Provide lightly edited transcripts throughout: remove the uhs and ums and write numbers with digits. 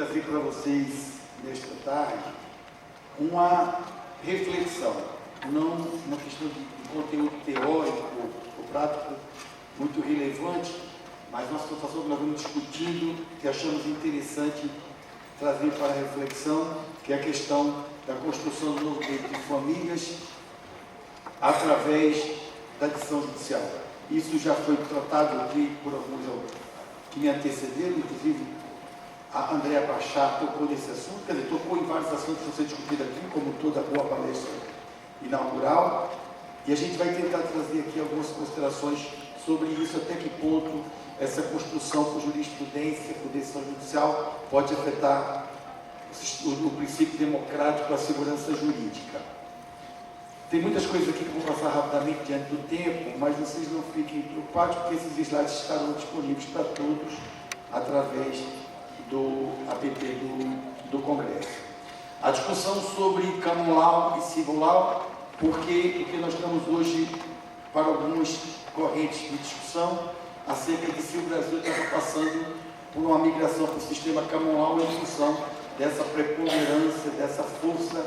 trazer para vocês, nesta tarde, uma reflexão, não uma questão de conteúdo teórico ou prático muito relevante, mas uma situação que nós vamos discutindo, que achamos interessante trazer para a reflexão, que é a questão da construção do novo direito de famílias através da decisão judicial. Isso já foi tratado aqui por alguns que me antecederam, inclusive a Andréa Pachá tocou nesse assunto, quer dizer, tocou em vários assuntos que vão ser discutidos aqui, como toda boa palestra inaugural, e a gente vai tentar trazer aqui algumas considerações sobre isso, até que ponto essa construção por jurisprudência, por decisão judicial, pode afetar o princípio democrático da segurança jurídica. Tem muitas coisas aqui que eu vou passar rapidamente diante do tempo, mas vocês não fiquem preocupados, porque esses slides estarão disponíveis para todos através do app do Congresso. A discussão sobre common law e civil law, porque nós estamos hoje para algumas correntes de discussão acerca de se o Brasil está passando por uma migração para o sistema common law em função dessa preponderância, dessa força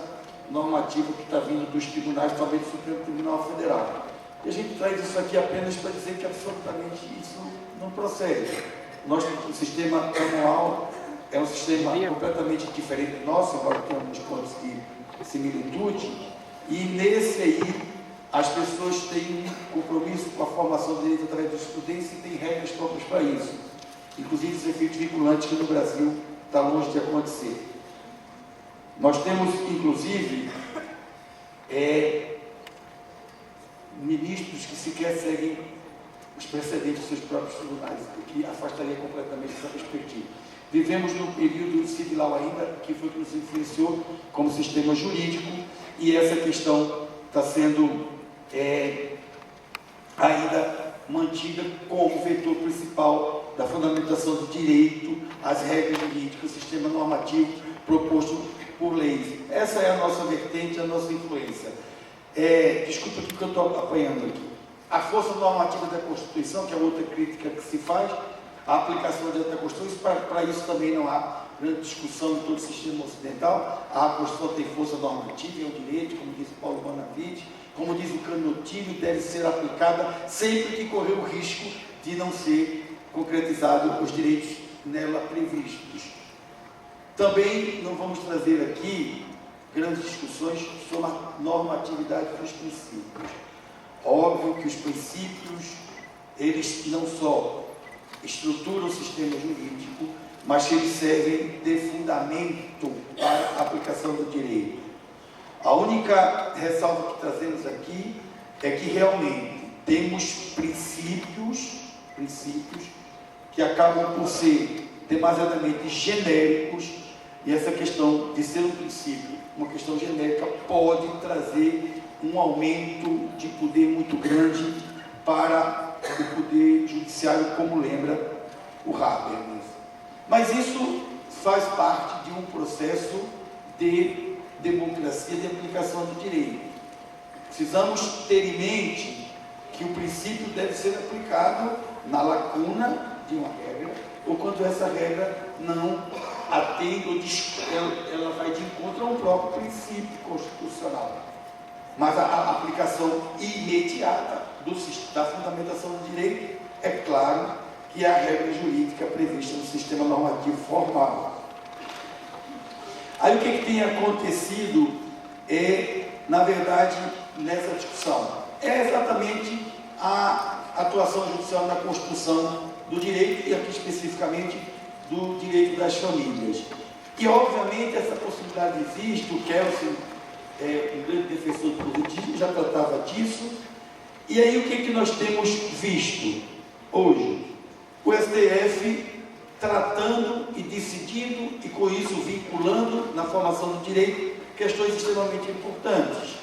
normativa que está vindo dos tribunais, talvez do Supremo Tribunal Federal. E a gente traz isso aqui apenas para dizer que absolutamente isso não procede. O sistema common law é um sistema completamente diferente do nosso, embora tenha alguns pontos de similitude, e nesse aí as pessoas têm um compromisso com a formação do direito através da jurisprudência e têm regras próprias para isso. Inclusive os efeitos vinculantes que no Brasil está longe de acontecer. Nós temos, inclusive, ministros que sequer seguem os precedentes dos seus próprios tribunais, o que afastaria completamente essa perspectiva. Vivemos num período civil ainda, que foi que nos influenciou como sistema jurídico, e essa questão está sendo ainda mantida como vetor principal da fundamentação do direito, as regras jurídicas, o sistema normativo proposto por leis. Essa é a nossa vertente, a nossa influência. Desculpa o que eu estou apanhando aqui. A força normativa da Constituição, que é outra crítica que se faz, a aplicação da Constituição, para isso também não há grande discussão em todo o sistema ocidental. A Constituição tem força normativa, é um direito, como diz Paulo Bonavides, como diz o Canotilho, deve ser aplicada sempre que correr o risco de não ser concretizado os direitos nela previstos. Também não vamos trazer aqui grandes discussões sobre a normatividade dos princípios. Óbvio que os princípios, eles não só estruturam o sistema jurídico, mas eles servem de fundamento para a aplicação do direito. A única ressalva que trazemos aqui é que realmente temos princípios que acabam por ser demasiadamente genéricos, e essa questão de ser um princípio, uma questão genérica, pode trazer um aumento de poder muito grande para o poder judiciário, como lembra o Habermas. Mas isso faz parte de um processo de democracia, de aplicação do direito. Precisamos ter em mente que o princípio deve ser aplicado na lacuna de uma regra, ou quando essa regra não atende ou ela vai de encontro a um próprio princípio constitucional. Mas a aplicação imediata da fundamentação do direito, é claro que é a regra jurídica prevista no sistema normativo formal. Aí o que tem acontecido na verdade, nessa discussão? É exatamente a atuação judicial na construção do direito, e aqui especificamente do direito das famílias. E, obviamente, essa possibilidade existe. O Kelsen, um grande defensor do positivismo, já tratava disso. E aí, o que nós temos visto hoje? O STF tratando e decidindo, e com isso vinculando na formação do direito questões extremamente importantes.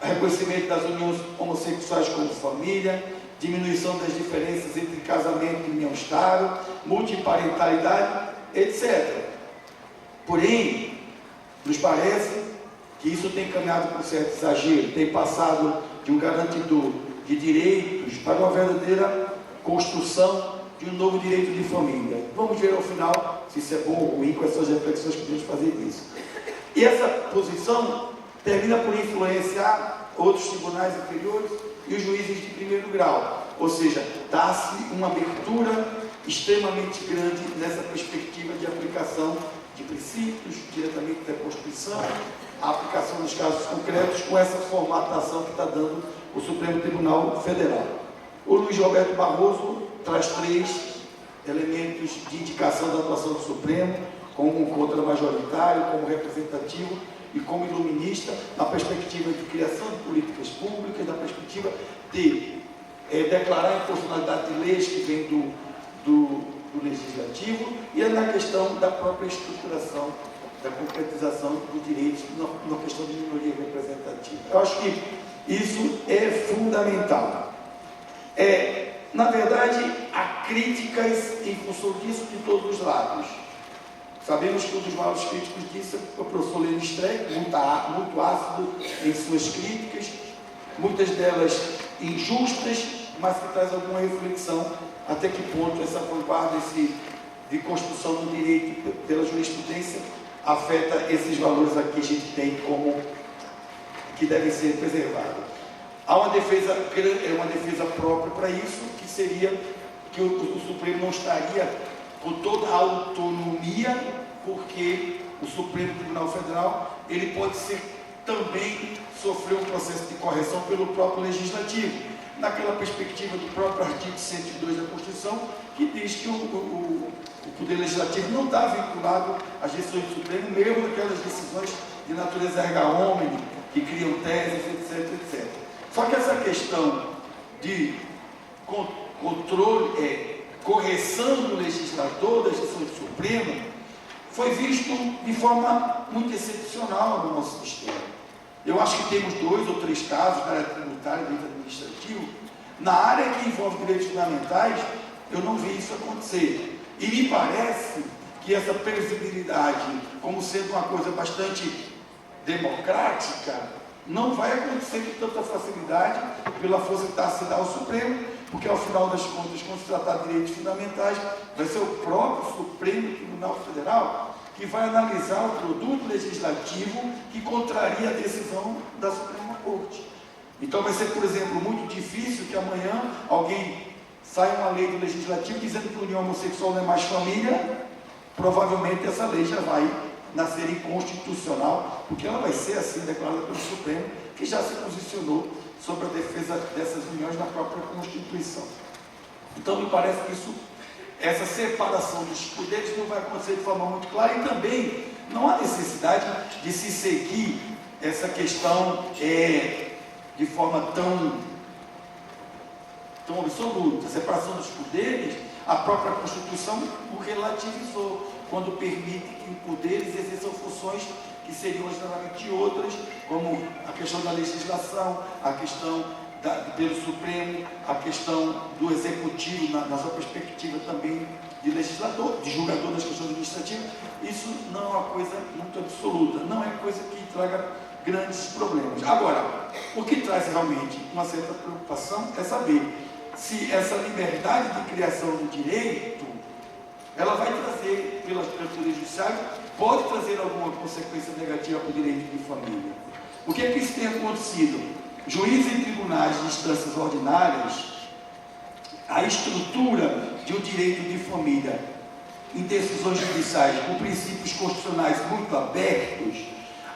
Reconhecimento das uniões homossexuais como família, diminuição das diferenças entre casamento e união estável, multiparentalidade, etc. Porém, nos parece que isso tem caminhado por certo exagero, tem passado de um garantidor de direitos para uma verdadeira construção de um novo direito de família. Vamos ver ao final se isso é bom ou ruim, quais são as reflexões que podemos fazer disso. E essa posição termina por influenciar outros tribunais inferiores e os juízes de primeiro grau, ou seja, dá-se uma abertura extremamente grande nessa perspectiva de aplicação de princípios diretamente da Constituição, a aplicação dos casos concretos com essa formatação que está dando o Supremo Tribunal Federal. O Luiz Roberto Barroso traz 3 elementos de indicação da atuação do Supremo, como um contra-majoritário, como representativo e como iluminista, na perspectiva de criação de políticas públicas, na perspectiva de declarar a inconstitucionalidade de leis que vem do legislativo e na questão da própria estruturação, da concretização dos direitos na questão de minoria representativa. Eu acho que isso é fundamental. Na verdade, há críticas em função disso de todos os lados. Sabemos que um dos maiores críticos disso é o professor Lênin Streck, muito ácido em suas críticas, muitas delas injustas, mas que traz alguma reflexão até que ponto essa vanguarda de construção do direito pela jurisprudência afeta esses valores aqui que a gente tem como que devem ser preservados. Há uma defesa própria para isso, que seria que o Supremo não estaria com toda a autonomia, porque o Supremo Tribunal Federal ele pode também sofrer um processo de correção pelo próprio Legislativo, naquela perspectiva do próprio artigo 102 da Constituição, que diz que o Poder Legislativo não está vinculado às decisões do Supremo, mesmo naquelas decisões de natureza erga omnes, que criam teses, etc, etc. Só que essa questão de controle, correção do legislador das decisões do Supremo, foi visto de forma muito excepcional no nosso sistema. Eu acho que temos 2 ou 3 casos na área tributária e direito administrativo. Na área que envolve direitos fundamentais, eu não vi isso acontecer. E me parece que essa previsibilidade, como sendo uma coisa bastante democrática, não vai acontecer com tanta facilidade pela força que está a se dar ao Supremo, porque ao final das contas, quando se tratar de direitos fundamentais, vai ser o próprio Supremo Tribunal Federal que vai analisar o produto legislativo que contraria a decisão da Suprema Corte. Então vai ser, por exemplo, muito difícil que amanhã alguém saia uma lei do legislativo dizendo que a união homossexual não é mais família. Provavelmente essa lei já vai nascer inconstitucional, porque ela vai ser assim declarada pelo Supremo, que já se posicionou sobre a defesa dessas uniões na própria Constituição. Então me parece que essa separação dos poderes não vai acontecer de forma muito clara, e também não há necessidade de se seguir essa questão de forma tão absoluta. A separação dos poderes, a própria Constituição o relativizou, quando permite que poderes exerçam funções que seriam geralmente outras, como a questão da legislação, a questão pelo Supremo, a questão do Executivo, na sua perspectiva também de legislador, de julgador das questões administrativas. Isso não é uma coisa muito absoluta, não é coisa que traga grandes problemas. Agora, o que traz realmente uma certa preocupação é saber se essa liberdade de criação do direito, ela vai trazer, pelo Poder Judiciário, pode trazer alguma consequência negativa para o direito de família. O que é que isso tem acontecido? Juízes em tribunais de instâncias ordinárias, a estrutura de um direito de família em decisões judiciais com princípios constitucionais muito abertos,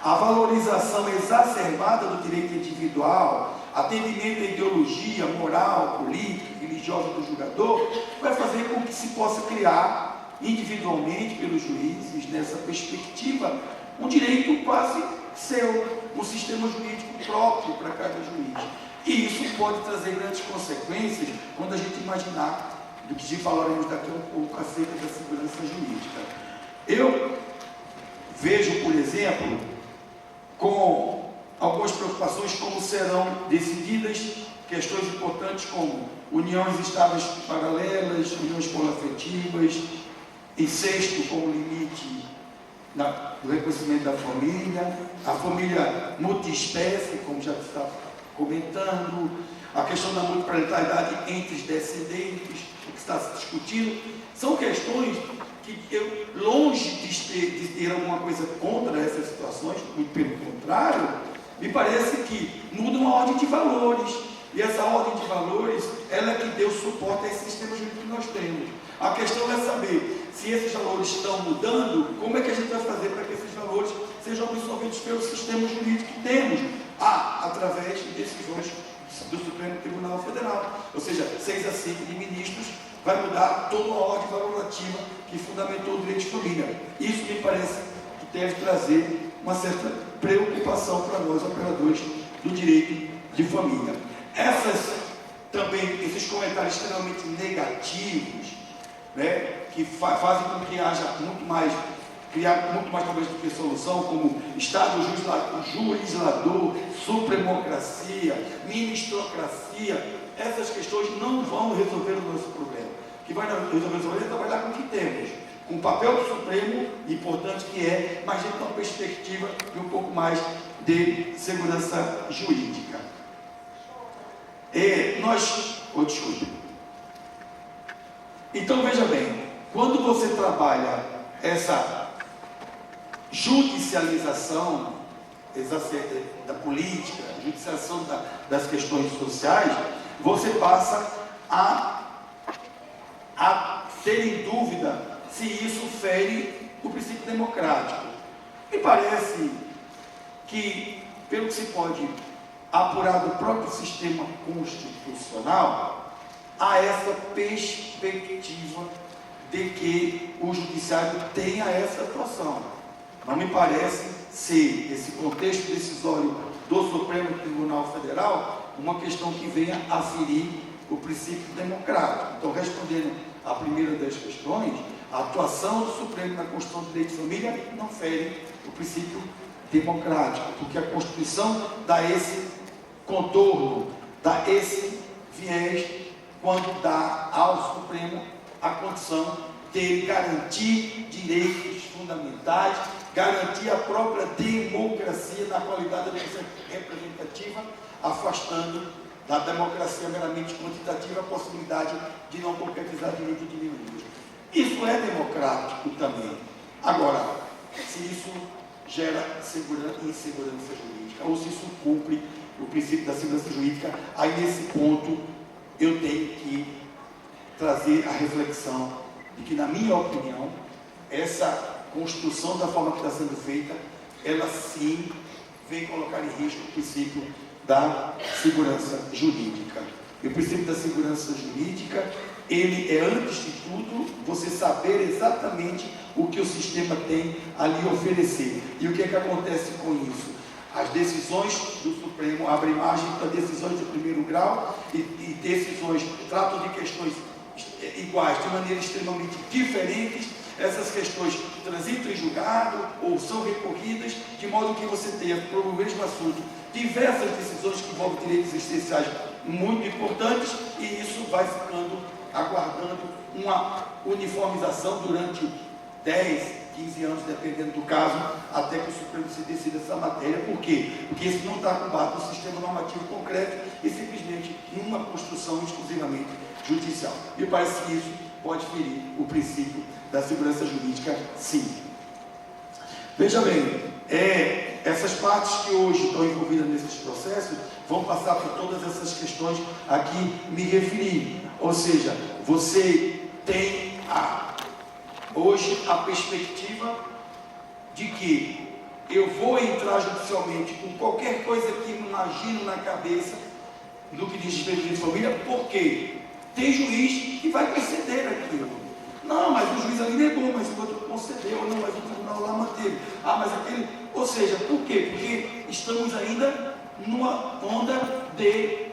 a valorização exacerbada do direito individual, atendimento à ideologia moral, política, religiosa do julgador, vai fazer com que se possa criar individualmente pelos juízes, nessa perspectiva, um direito quase seu, um sistema jurídico próprio para cada juiz. E isso pode trazer grandes consequências quando a gente imaginar do que falaremos daqui a um pouco acerca da segurança jurídica. Eu vejo, por exemplo, com algumas preocupações como serão decididas questões importantes como uniões estáveis paralelas, uniões poloafetivas, incesto como limite do reconhecimento da família, a família multiespécie, como já está comentando, a questão da multiparentalidade entre os descendentes, o que está se discutindo, são questões que eu, longe de ter alguma coisa contra essas situações, muito pelo contrário, me parece que muda uma ordem de valores, e essa ordem de valores, ela é que deu suporte a esse sistema jurídico que nós temos. A questão é saber se esses valores estão mudando, como é que a gente vai fazer para que esses valores sejam absorvidos pelo sistema jurídico que temos, através de decisões do Supremo Tribunal Federal. Ou seja, 6 a 5 de ministros vai mudar toda a ordem valorativa que fundamentou o direito de família. Isso me parece que deve trazer uma certa preocupação para nós, operadores do direito de família. Esses comentários extremamente negativos, né, que fazem com que haja criar muito mais talvez do que solução, como Estado juizlador, supremocracia, ministrocracia, essas questões não vão resolver o nosso problema. O que vai resolver é trabalhar com o que temos, com o papel do Supremo, importante que é, mas dentro de uma perspectiva de um pouco mais de segurança jurídica. Desculpe. Então veja bem, quando você trabalha essa judicialização da política, judicialização das questões sociais, você passa a ter em dúvida se isso fere o princípio democrático. Me parece que, pelo que se pode apurar do próprio sistema constitucional, há essa perspectiva de que o judiciário tenha essa atuação. Não me parece ser esse contexto decisório do Supremo Tribunal Federal uma questão que venha a ferir o princípio democrático. Então, respondendo à primeira das questões, a atuação do Supremo na Constituição do Direito de Família não fere o princípio democrático, porque a Constituição dá esse contorno, dá esse viés, quando dá ao Supremo a condição de garantir direitos fundamentais, garantir a própria democracia na qualidade representativa, afastando da democracia meramente quantitativa a possibilidade de não concretizar direito de nenhum. Isso é democrático também. Agora, se isso gera insegurança jurídica, ou se isso cumpre o princípio da segurança jurídica, aí nesse ponto eu tenho que trazer a reflexão de que, na minha opinião, essa construção da forma que está sendo feita, ela sim vem colocar em risco o princípio da segurança jurídica. E o princípio da segurança jurídica, ele é, antes de tudo, você saber exatamente o que o sistema tem a lhe oferecer. E o que é que acontece com isso? As decisões do Supremo abrem margem para decisões de primeiro grau e decisões tratam de questões iguais, de maneira extremamente diferentes. Essas questões transitam em julgado ou são recorridas, de modo que você tenha, para o mesmo assunto, diversas decisões que envolvem direitos existenciais muito importantes, e isso vai ficando, aguardando uma uniformização durante 10, 15 anos, dependendo do caso, até que o Supremo se decida essa matéria. Por quê? Porque isso não está com base no sistema normativo concreto e simplesmente numa construção exclusivamente judicial. E parece que isso pode ferir o princípio da segurança jurídica, sim. Veja bem, essas partes que hoje estão envolvidas nesses processos vão passar por todas essas questões a que me referi. Ou seja, você tem hoje a perspectiva de que eu vou entrar judicialmente com qualquer coisa que me imagino na cabeça no que diz respeito ao direito de família, porque tem juiz que vai conceder aquilo. Não, mas o juiz ali negou, mas o outro concedeu. Não, mas o tribunal lá manteve. Mas aquele... Ou seja, por quê? Porque estamos ainda numa onda de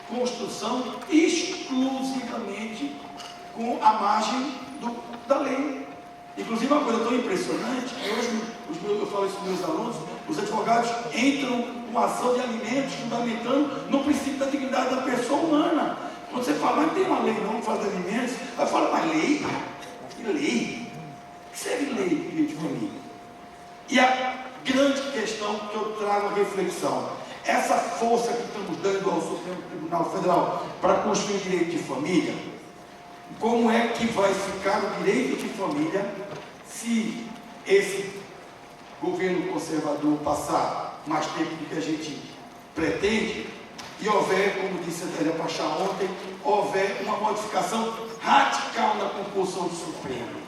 construção exclusivamente com a margem da lei. Inclusive, uma coisa tão impressionante, que hoje, eu falo isso para os meus alunos, os advogados entram com ação de alimentos, fundamentando no princípio da dignidade da pessoa humana. Quando você fala, mas tem uma lei não que fala de alimentos, aí fala, mas lei? Que lei? O que serve lei de família? E a grande questão que eu trago à reflexão essa força que estamos dando ao Supremo Tribunal Federal para construir o direito de família, como é que vai ficar o direito de família se esse governo conservador passar mais tempo do que a gente pretende e houver, como disse a Adélia Pachá ontem, houver uma modificação radical na composição do Supremo?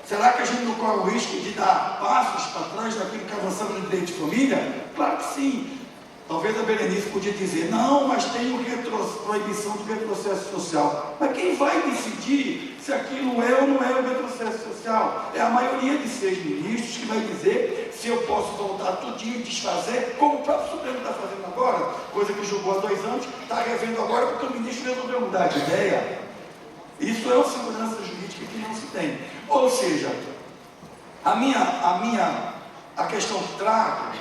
Será que a gente não corre o risco de dar passos para trás daquilo que avançamos no direito de família? Claro que sim. Talvez a Berenice podia dizer, não, mas tem proibição do retrocesso social. Mas quem vai decidir se aquilo é ou não é o retrocesso social? É a maioria de 6 ministros que vai dizer se eu posso voltar tudinho e desfazer, como o próprio Supremo está fazendo agora, coisa que julgou há 2 anos, está revendo agora porque o ministro resolveu mudar de ideia. Isso é uma segurança jurídica que não se tem. Ou seja, a questão que trago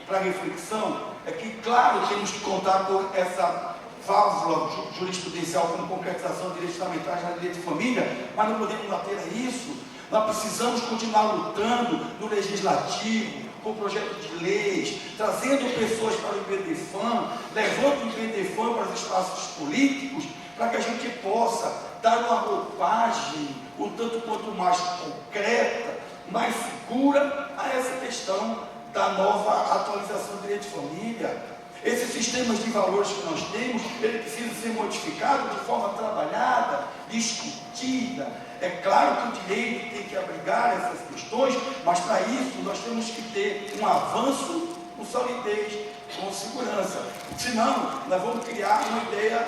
para reflexão é que, claro, temos que contar com essa válvula jurisprudencial como concretização de direitos fundamentais na direito de família, mas não podemos bater a isso. Nós precisamos continuar lutando no legislativo, com projetos de leis, trazendo pessoas para o IBDFAM, levando o IBDFAM para os espaços políticos, para que a gente possa dar uma roupagem um tanto quanto mais concreta, mais segura a essa questão da nova atualização do direito de família. Esses sistemas de valores que nós temos, ele precisa ser modificado de forma trabalhada, discutida. É claro que o direito tem que abrigar essas questões, mas para isso nós temos que ter um avanço com solidez, com segurança. Senão, nós vamos criar uma ideia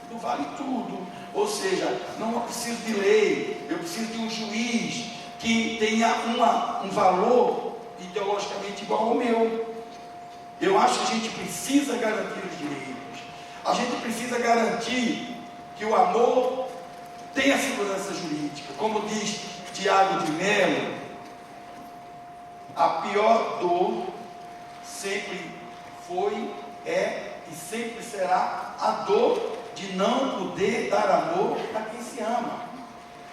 do vale tudo. Ou seja, não preciso de lei, eu preciso de um juiz que tenha um valor ideologicamente igual ao meu. Eu acho que a gente precisa garantir os direitos. A gente precisa garantir que o amor tenha segurança jurídica. Como diz Tiago de Mello, a pior dor sempre foi, é e sempre será a dor de não poder dar amor a quem se ama.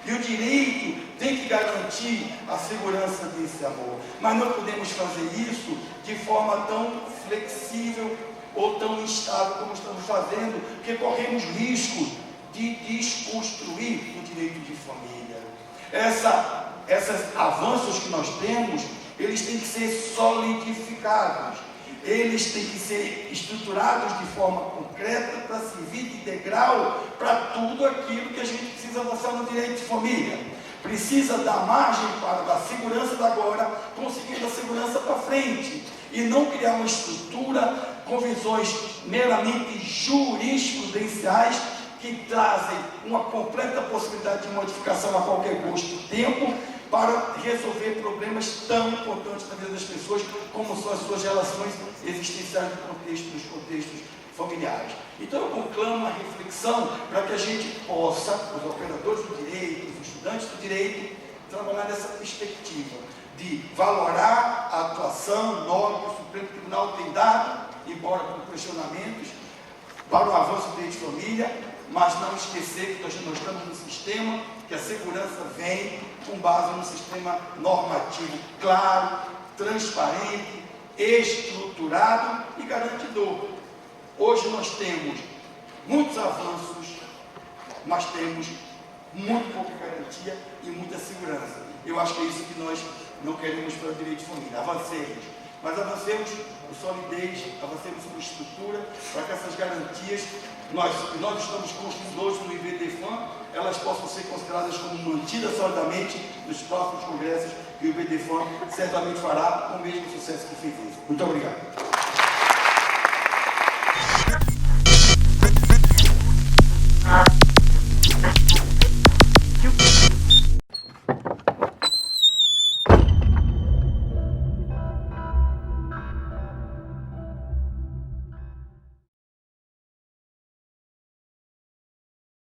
E o direito tem que garantir a segurança desse amor. Mas não podemos fazer isso de forma tão flexível ou tão instável como estamos fazendo, porque corremos risco de desconstruir o direito de família. Esses avanços que nós temos, eles têm que ser solidificados. Eles têm que ser estruturados de forma concreta para servir de degrau para tudo aquilo que a gente precisa avançar no direito de família. Precisa dar margem para a segurança da agora, conseguindo a segurança para frente. E não criar uma estrutura com visões meramente jurisprudenciais que trazem uma completa possibilidade de modificação a qualquer custo do tempo, para resolver problemas tão importantes na vida das pessoas, como são as suas relações existenciais nos contextos familiares. Então eu conclamo a reflexão para que a gente possa, os operadores do direito, os estudantes do direito, trabalhar nessa perspectiva de valorar a atuação nobre que o Supremo Tribunal tem dado, embora com questionamentos, para o avanço do direito de família, mas não esquecer que nós estamos num sistema que a segurança vem com base num sistema normativo claro, transparente, estruturado e garantidor. Hoje nós temos muitos avanços, mas temos muito pouca garantia e muita segurança. Eu acho que é isso que nós não queremos para o direito de família. Avancemos, mas avancemos com solidez, avancemos com estrutura, para que essas garantias nós estamos construindo hoje no IBDFAM, elas possam ser consideradas como mantidas solidamente nos próximos congressos, e o IBDFAM certamente fará o mesmo sucesso que fez isso. Muito obrigado.